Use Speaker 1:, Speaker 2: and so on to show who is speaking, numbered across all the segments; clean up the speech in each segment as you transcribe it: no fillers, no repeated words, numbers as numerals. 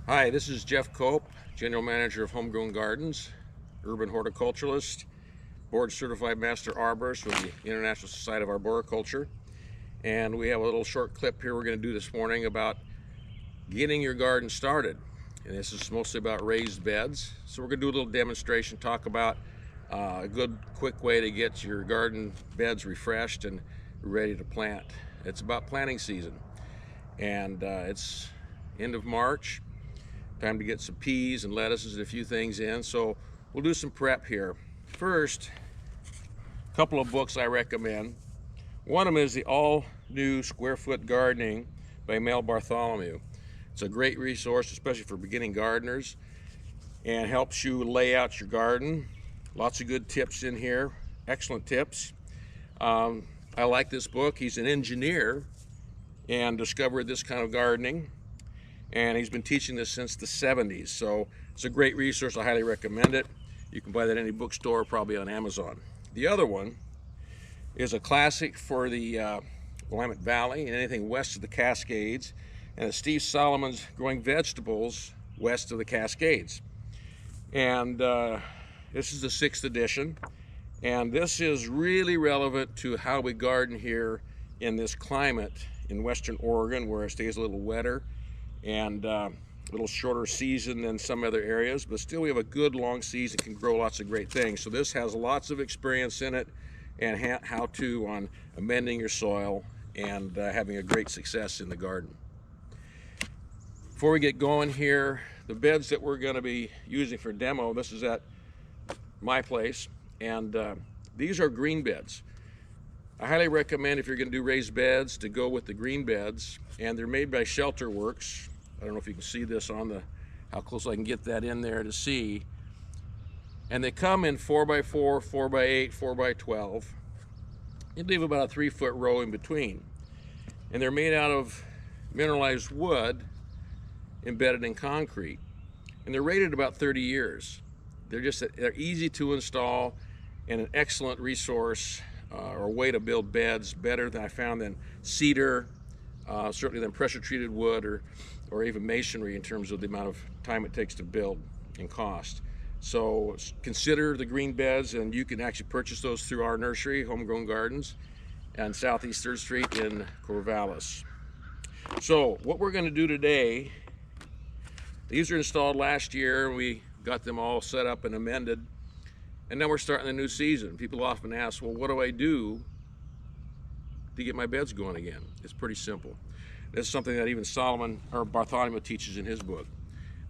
Speaker 1: Hi, this is Jeff Cope, General Manager of Homegrown Gardens, urban horticulturalist, board certified master arborist with the International Society of Arboriculture. And we have a little short clip here we're going to do this morning about getting your garden started. And this is mostly about raised beds. So we're going to do a little demonstration, talk about a good quick way to get your garden beds refreshed and ready to plant. It's about planting season, and it's end of March. Time to get some peas and lettuces and a few things in. So we'll do some prep here. First, a couple of books I recommend. One of them is the All New Square Foot Gardening by Mel Bartholomew. It's a great resource, especially for beginning gardeners, and helps you lay out your garden. Lots of good tips in here, excellent tips. I like this book. He's an engineer and discovered this kind of gardening, and he's been teaching this since the 70s. So it's a great resource. I highly recommend it. You can buy that at any bookstore, probably on Amazon. The other one is a classic for the Willamette Valley and anything west of the Cascades, and it's Steve Solomon's Growing Vegetables West of the Cascades. And this is the 6th edition, and this is really relevant to how we garden here in this climate in Western Oregon, where it stays a little wetter and a little shorter season than some other areas, but still we have a good long season, can grow lots of great things. So this has lots of experience in it, and how to on amending your soil and having a great success in the garden. Before we get going here, the beds that we're going to be using for demo, this is at my place, and these are green beds. I highly recommend, if you're going to do raised beds, to go with the green beds, and they're made by Shelter Works. I don't know if you can see this on the, how close I can get that in there to see. And they come in 4x4, 4x8, 4x12. You leave about a 3-foot row in between. And they're made out of mineralized wood embedded in concrete. And they're rated about 30 years. They're easy to install and an excellent resource or way to build beds, better than I found than cedar, certainly than pressure treated wood or even masonry in terms of the amount of time it takes to build and cost. So consider the green beds, and you can actually purchase those through our nursery, Homegrown Gardens, on Southeast 3rd Street in Corvallis. So what we're going to do today, these were installed last year. We got them all set up and amended, and now we're starting the new season. People often ask, well, what do I do to get my beds going again? It's pretty simple. This is something that even Solomon or Bartholomew teaches in his book.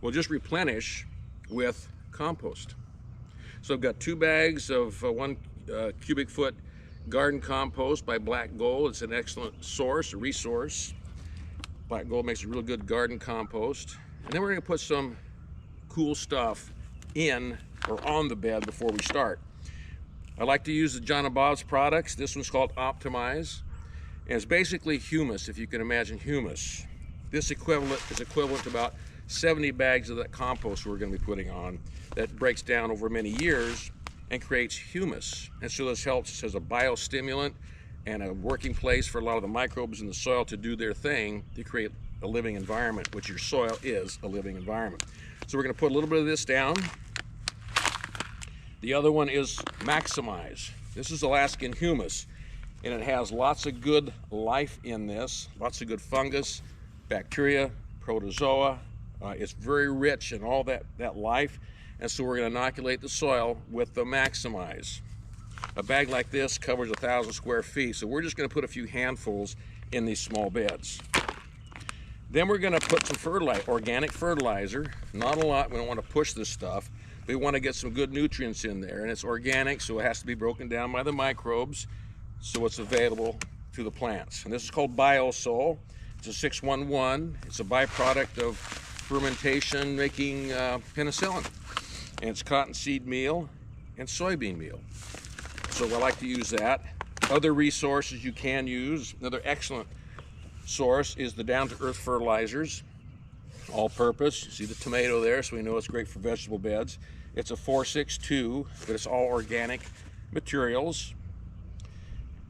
Speaker 1: We'll just replenish with compost. So I've got 2 bags of 1 cubic foot garden compost by Black Gold. It's an excellent source, a resource. Black Gold makes a real good garden compost. And then we're going to put some cool stuff in or on the bed before we start. I like to use the John and Bob's products. This one's called Optimize, and it's basically humus, if you can imagine humus. This equivalent is equivalent to about 70 bags of that compost we're going to be putting on, that breaks down over many years and creates humus. And so this helps as a biostimulant and a working place for a lot of the microbes in the soil to do their thing to create a living environment, which your soil is a living environment. So we're going to put a little bit of this down. The other one is Maximize. This is Alaskan humus, and it has lots of good life in this, lots of good fungus, bacteria, protozoa. It's very rich in all that life, and so we're going to inoculate the soil with the Maximize. A bag like this covers 1,000 square feet, so we're just going to put a few handfuls in these small beds. Then we're going to put some fertilizer, organic fertilizer. Not a lot, we don't want to push this stuff. We want to get some good nutrients in there, and it's organic, so it has to be broken down by the microbes, so it's available to the plants. And this is called Biosol. It's a 611. It's a byproduct of fermentation making penicillin. And it's cottonseed meal and soybean meal. So I like to use that. Other resources you can use, another excellent source is the Down to Earth fertilizers, all purpose. You see the tomato there, so we know it's great for vegetable beds. It's a 462, but it's all organic materials.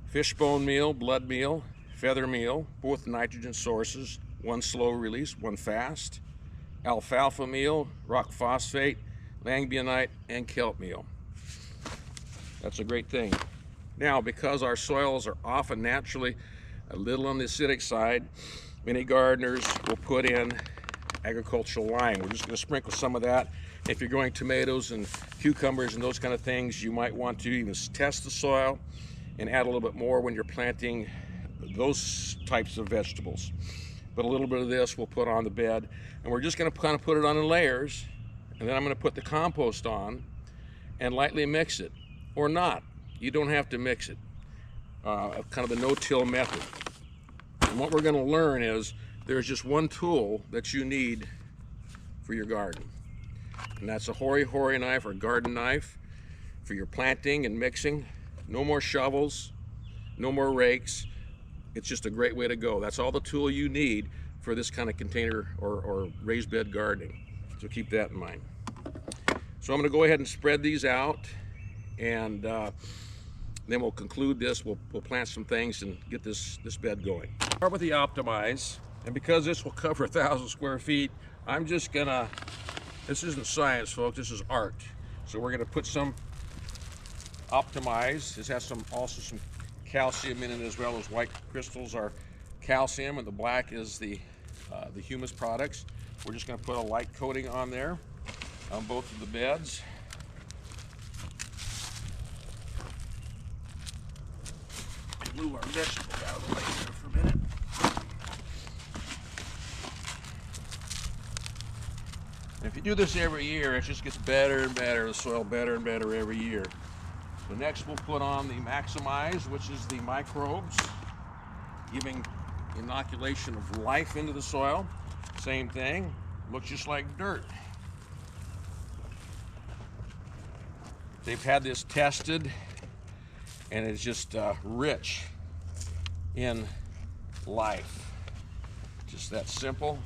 Speaker 1: Fishbone meal, blood meal, feather meal, both nitrogen sources, one slow release, one fast. alfalfa meal, rock phosphate, langbionite, and kelp meal. That's a great thing. Now, because our soils are often naturally a little on the acidic side, many gardeners will put in agricultural lime. We're just going to sprinkle some of that. If you're growing tomatoes and cucumbers and those kind of things, you might want to even test the soil and add a little bit more when you're planting those types of vegetables. But a little bit of this we'll put on the bed, and we're just going to kind of put it on in layers, and then I'm going to put the compost on and lightly mix it, or not. You don't have to mix it. Kind of a no-till method. And what we're going to learn is there's just one tool that you need for your garden, and that's a hori-hori knife or garden knife for your planting and mixing. No more shovels, no more rakes. It's just a great way to go. That's all the tool you need for this kind of container or raised bed gardening. So keep that in mind. So I'm going to go ahead and spread these out, and then we'll conclude this. We'll plant some things and get this bed going. Start with the Optimize, and because this will cover 1,000 square feet, I'm just gonna, this isn't science, folks, this is art. So we're gonna put some Optimize. This has also some calcium in it, as well as white crystals are calcium, and the black is the humus products. We're just going to put a light coating on there on both of the beds. Move our vegetables out of the way here for a minute. And if you do this every year, it just gets better and better, the soil better and better every year. So next we'll put on the Maximize, which is the microbes, giving inoculation of life into the soil. Same thing, looks just like dirt. They've had this tested, and it's just rich in life. Just that simple.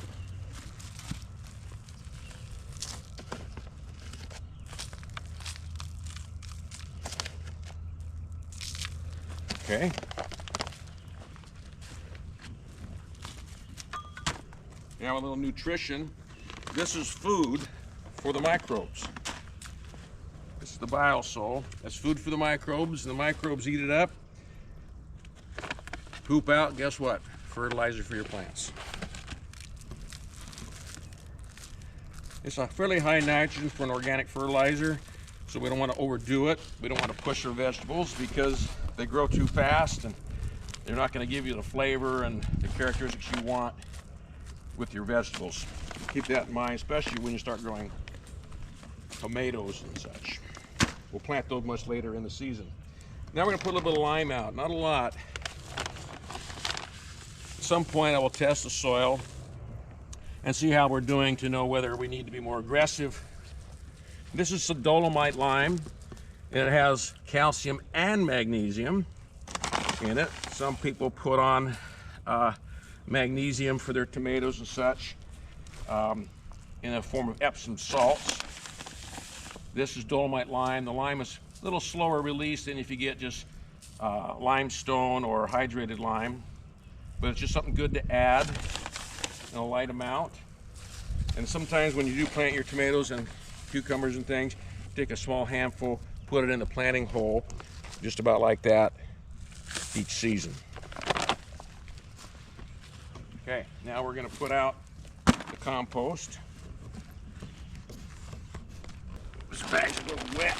Speaker 1: Okay. Now a little nutrition. This is food for the microbes. This is the biosol. That's food for the microbes, and the microbes eat it up, poop out, guess what? Fertilizer for your plants. It's a fairly high nitrogen for an organic fertilizer, so we don't want to overdo it. We don't want to push our vegetables because they grow too fast and they're not going to give you the flavor and the characteristics you want with your vegetables. Keep that in mind, especially when you start growing tomatoes and such. We'll plant those much later in the season. Now we're going to put a little bit of lime out, not a lot. At some point I will test the soil and see how we're doing to know whether we need to be more aggressive. This is some dolomite lime, and it has calcium and magnesium in it. Some people put on magnesium for their tomatoes and such in a form of Epsom salts. This is dolomite lime. The lime is a little slower release than if you get just limestone or hydrated lime, but it's just something good to add in a light amount. And sometimes when you do plant your tomatoes and cucumbers and things, take a small handful, put it in the planting hole, just about like that each season. Okay, now we're going to put out the compost. This bag's a little wet.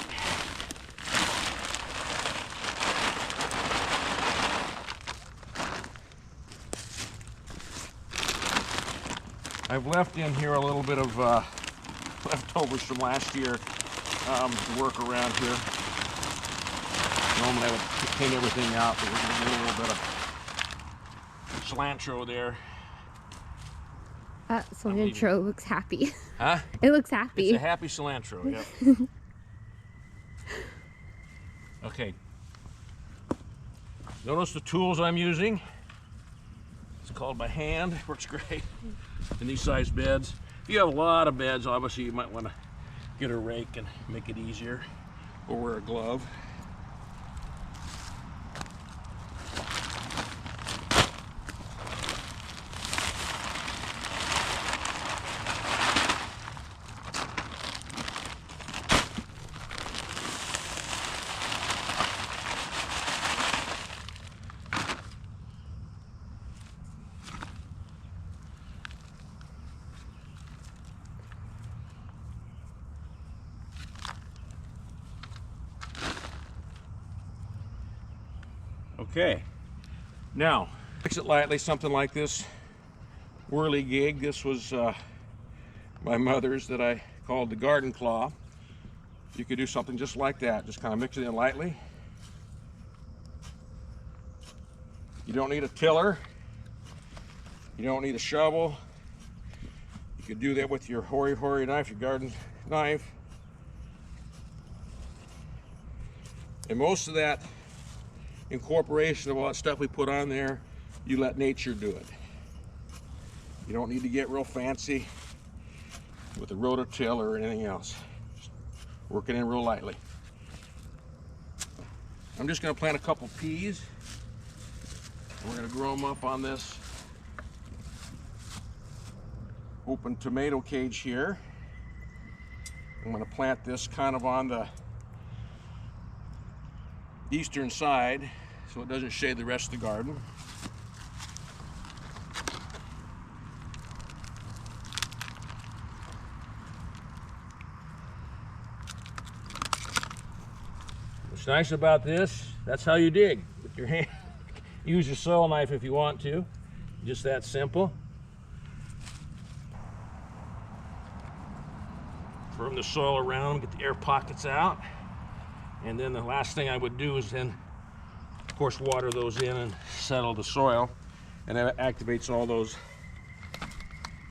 Speaker 1: I've left in here a little bit of leftovers from last year to work around here. Normally I would clean everything out, but we're going to do a little bit of cilantro there.
Speaker 2: Cilantro looks happy.
Speaker 1: Huh?
Speaker 2: It looks happy.
Speaker 1: It's a happy cilantro, yep. Okay. Notice the tools I'm using. It's called by hand. Works great in these size beds. If you have a lot of beds, obviously you might want to get a rake and make it easier, or wear a glove. Okay, now mix it lightly, something like this whirly gig. This was my mother's that I called the garden claw. You could do something just like that, just kind of mix it in lightly. You don't need a tiller, you don't need a shovel. You could do that with your hori knife, your garden knife. And most of that incorporation of all that stuff we put on there, you let nature do it. You don't need to get real fancy with a rototiller or anything else. Just work it in real lightly. I'm just going to plant a couple peas. We're going to grow them up on this open tomato cage here. I'm going to plant this kind of on the eastern side so it doesn't shade the rest of the garden. What's nice about this, that's how you dig with your hand. Use your soil knife if you want to. Just that simple. Firm the soil around, get the air pockets out. And then the last thing I would do is then, of course, water those in and settle the soil. And that activates all those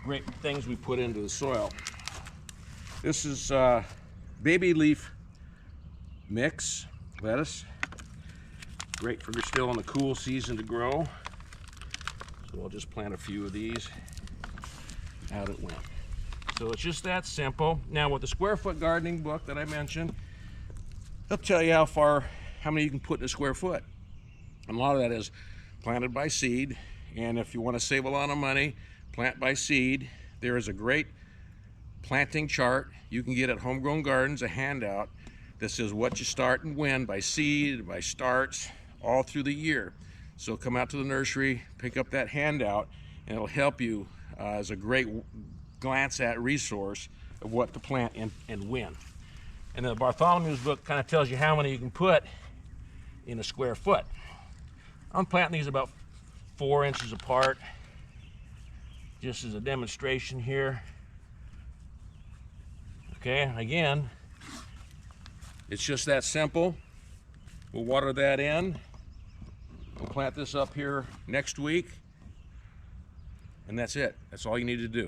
Speaker 1: great things we put into the soil. This is baby leaf mix lettuce. Great for still in the cool season to grow. So I'll just plant a few of these. Out it went. So it's just that simple. Now with the square foot gardening book that I mentioned, they'll tell you how many you can put in a square foot. And a lot of that is planted by seed. And if you want to save a lot of money, plant by seed. There is a great planting chart you can get at Homegrown Gardens, a handout that says what you start and when by seed, by starts, all through the year. So come out to the nursery, pick up that handout, and it'll help you as a great glance at resource of what to plant and when. And then the Bartholomew's book kind of tells you how many you can put in a square foot. I'm planting these about 4 inches apart, just as a demonstration here. Okay, again, it's just that simple. We'll water that in. We'll plant this up here next week. And that's it. That's all you need to do.